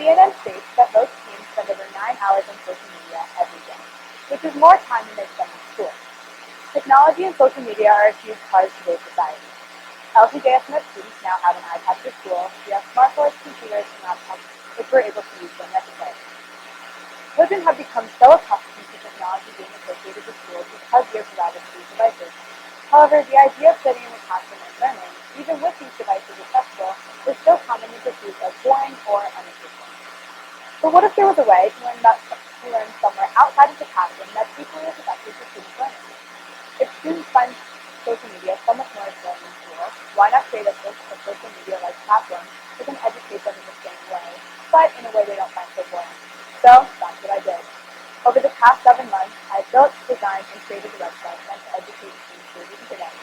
CNN states that most teens spend over 9 hours on social media every day, which is more time than they spend in school. Technology and social media are a huge part of today's society. LCJSMS students now have an iPad for school. We have smartphones, computers, and laptops, which we're able to use when necessary. Children have become so accustomed to technology being associated with schools because we are provided these devices. However, the idea of sitting in a classroom and learning, even with these devices accessible, is still commonly perceived as boring or uninteresting. But what if there was a way to learn somewhere outside of the classroom that's equally as effective for student learning? If students find social media so much more appealing in school, why not create a social media-like platform that can educate them in the same way, but in a way they don't find so boring? So that's what I did. Over the past 7 months, I built, designed, and created a website meant to educate students through the internet.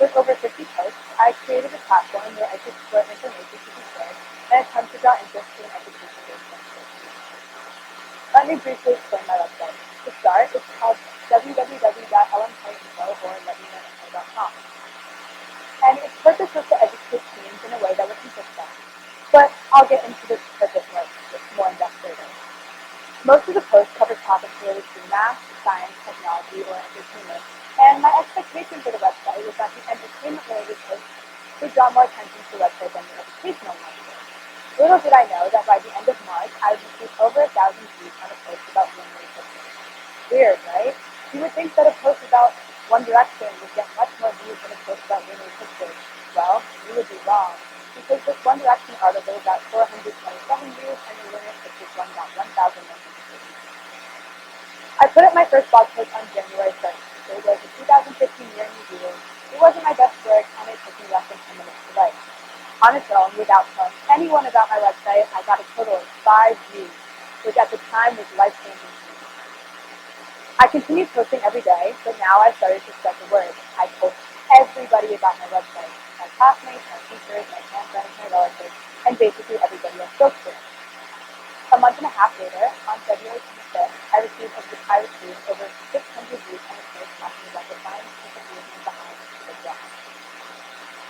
With over 50 posts, I created a platform where I could explore information to be shared and attempt to draw interest to an education-based website. Let me briefly explain my website. To start, it's called www.lmkinfo or letmeknowinfo.com. And its purpose was to educate teens in a way that would interest them. But I'll get into this purpose more in depth later. Most of the posts cover topics related to math, science, technology, or entertainment, and my expectation for the website was that the entertainment-related posts would draw more attention to the website than the educational ones would. Little did I know that by the end of March, I would receive over 1,000 views on a post about lunar eclipses. Weird, right? You would think that a post about One Direction would get much more views than a post about lunar eclipses. Well, you would be wrong, because this One Direction article got 427 views, and the lunar eclipses one got 1,150 views. I put up my first blog post on January 1st. It was a 2015 year in New Zealand. It wasn't my best work, and it took me less than 10 minutes to write. On its own, without telling anyone about my website, I got a total of 5 views, which at the time was life-changing to me. I continued posting every day, but now I've started to spread the word. I told everybody about my website, my classmates, my teachers, my grandparents, my relatives, and basically everybody I spoke to. A month and a half later, on February 25th, I received over 600 views on a post talking about the scientific reasoning behind the job.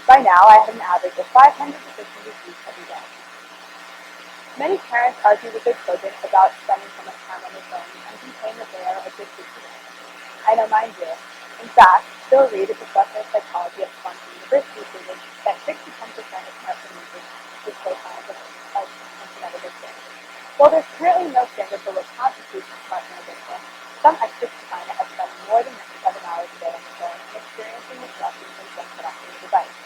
By now, I have an average of 500 to 600 views every day. Many parents argue with their children about spending so much time on their phones and complain that they are addicted to them. I know mine do. In fact, Bill Reed, a professor of psychology at Columbia University, stated that 6 to 10% of smartphone users display signs of internet addiction. While there's currently no standard for what constitutes smartphone addiction, some experts define it as spending more than 7 hours a day on the phone and experiencing disruptions when put off the device.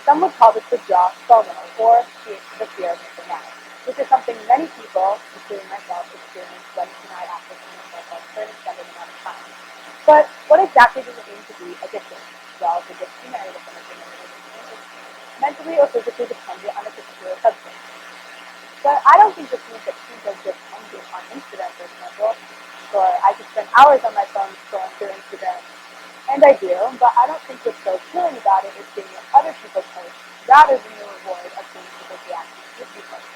Some would call this withdrawal FOMO, or the fear of missing out, which is something many people, including myself, experience when denied access to their cell phone for an extended amount of time. But what exactly does it mean to be addicted? Well, the dictionary definition of addiction is mentally or physically dependent on a particular substance. But I don't think this means that teens are dependent on Instagram, for example, or I could spend hours on my phone scrolling through Instagram. And I do, but I don't think what's so appealing about it is seeing what other people post, rather than the reward of seeing people's reactions to what you post.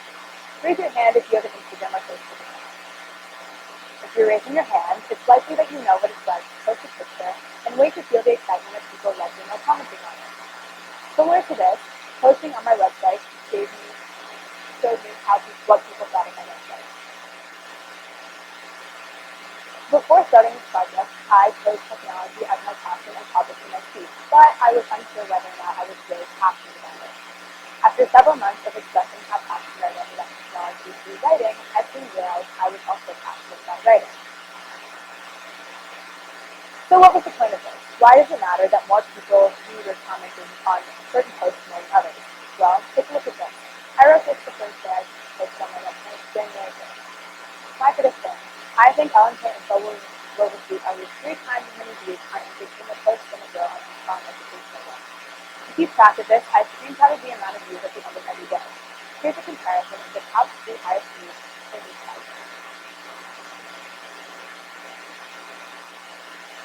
Raise your hand if you have an Instagram or Facebook account. If you're raising your hand, it's likely that you know what it's like to post a picture and wait to feel the excitement of people liking or commenting on it. Similar to this, posting on my website showed me what people thought of my website. Before starting this project, I chose technology as my passion and topic for my speech, but I was unsure whether or not I was really passionate about it. After several months of expressing how passionate I was about technology through writing, I soon realized I was also passionate about writing. So what was the point of this? Why does it matter that more people read or commented on certain posts more than others? Well, take a look at this. I wrote this the first day I posted on my website, January 1st. My prediction: I think LMKinfo will receive at least 3 times as many views on entertainment posts than it will on educational ones. To keep track of this, I screenshotted the amount of views at the end of every day. Here's a comparison of the top 3 highest views for each category.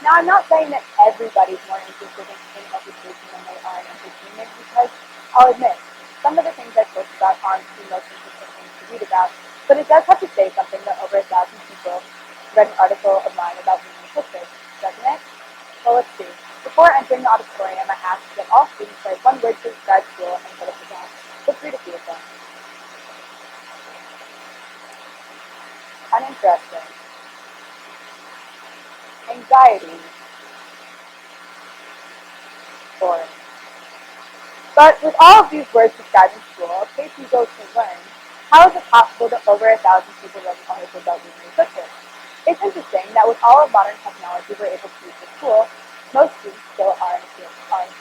Now, I'm not saying that everybody's more interested in education than they are in entertainment, because I'll admit, some of the things I post about aren't the most interesting things to read about, but it does have to say something that over 1,000 people read an article of mine about lunar eclipses, doesn't it? Well, let's see. Before entering the auditorium, I asked that all students write 1 word to describe school and put up the desk. Feel free to see it then. interesting. Anxiety, boring. But with all of these words describing school, a place you go to learn, how is it possible that over 1,000 people learn English without reading a picture? It's interesting that with all of modern technology we're able to use for school, most students still don't find it appealing.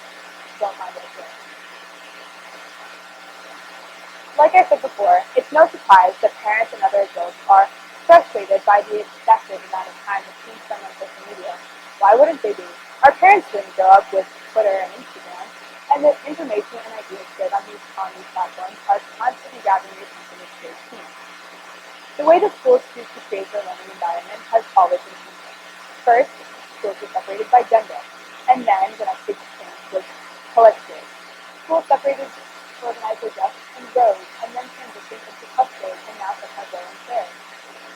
Like I said before, it's no surprise that parents and other adults are frustrated by the excessive amount of time that teens spend on social media. Why wouldn't they be? Our parents didn't grow up with Twitter and Instagram, and the information and ideas shared on these platforms are constantly gathering the attention of today's teens. The way the schools choose to create their learning environment has always been changing. First, schools were separated by gender, and then the next big change was collective. Schools separated organized their desks in rows, and then transitioned into clusters, and now sometimes row and chairs.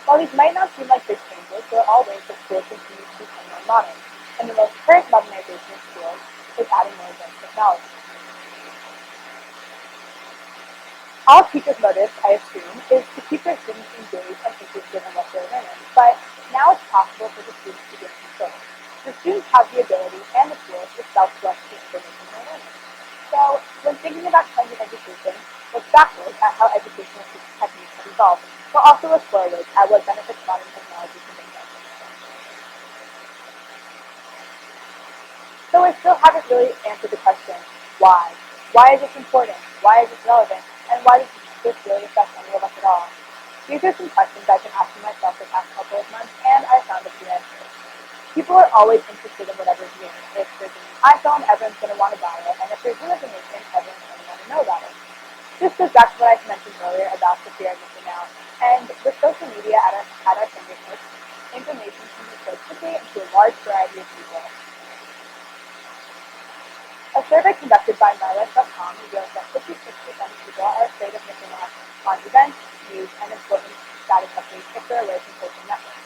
While these might not seem like big changes, there are all ways that schools continue to become more modern, and the most current modernization of schools is adding more advanced technology. All teachers' motive, I assume, is to keep their students engaged and interested in what they're learning, but now it's possible for the students to gain control. The students have the ability and the tools to self-select the information they're learning. So, when thinking about trends in education, look backwards at how educational techniques have evolved, but also look forward at what benefits modern technology can bring us. So I still haven't really answered the question, why? Why is this important? Why is this relevant? And why does this really affect any of us at all? These are some questions I've been asking myself the past couple of months, and I found a few answers. People are always interested in whatever's new. If there's a new iPhone, everyone's going to want to buy it, and if there's new information, everyone's going to want to know about it. This goes back to what I mentioned earlier about the fear of missing out. And with social media at our fingertips, information can be shared quickly into a large variety of people. A survey conducted by MyLife.com reveals that 56% of people are afraid of missing out on events, news, and important status updates if they're away from social networks.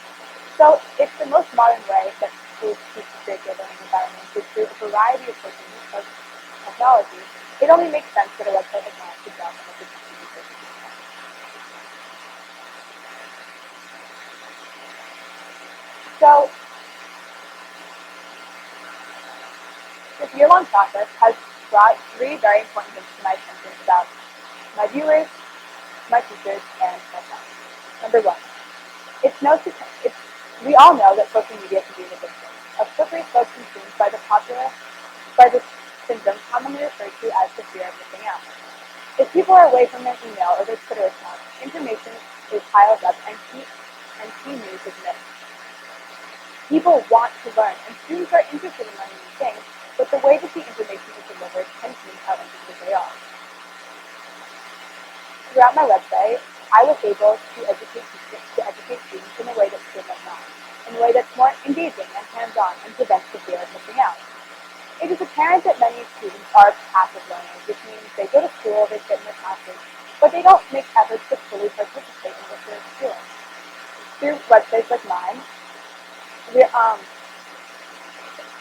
So, if the most modern way that schools choose to create their learning environment is through a variety of technology, it only makes sense that a website like mine should drop on the social media. So, this year-long process has brought three very important things to my attention about my viewers, my teachers, and myself. Number one, we all know that social media can be an addiction. A slippery slope consumed by the syndrome commonly referred to as the fear of missing out. If people are away from their email or their Twitter account, information is piled up and key news is missed. People want to learn, and students are interested in learning new things, but the way that the information is delivered can change how interested they are. Throughout my website, I was able to educate students in a way that schools have not, in a way that's more engaging and hands-on and prevents the fear of missing out. It is apparent that many students are passive learners, which means they go to school, they sit in their classes, but they don't make efforts to fully participate in what they're doing. Through websites like mine,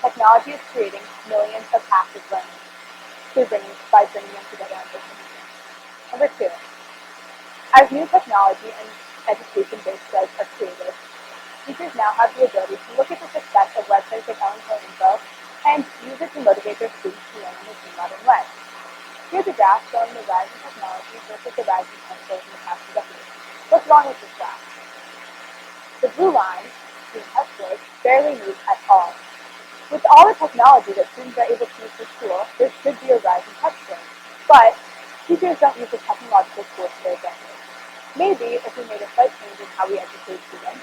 technology is creating millions of active learners by bringing them together on social media. Number two, as new technology and education-based sites are created, teachers now have the ability to look at the success of websites like Info and use it to motivate their students to learn in this new modern way. Here's a graph showing the rise in technology versus the rise in test scores in the past 2 decades. What's wrong with this graph? The blue line, the test scores, barely move at all. With all the technology that students are able to use for school, there should be a rise in test scores. But teachers don't use the technological tools to their advantage. Maybe if we made a slight change in how we educate students,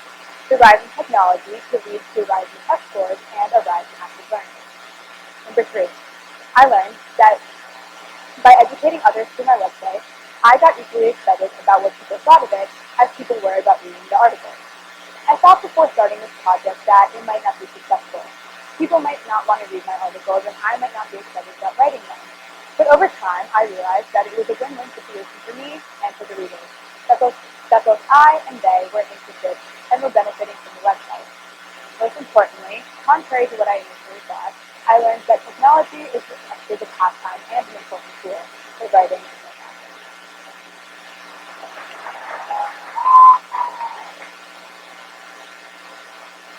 the rise in technology could lead to a rise in test scores and a rise in active learning. Number three, I learned that by educating others through my website, I got equally excited about what people thought of it as people were about reading the articles. I thought before starting this project that it might not be successful. People might not want to read my articles, and I might not be excited about writing them. But over time, I realized that it was a win-win situation for me and for the readers, that both I and they were interested and were benefiting from the website. Most importantly, contrary to what I initially thought, I learned that technology is a pastime and an important tool for writing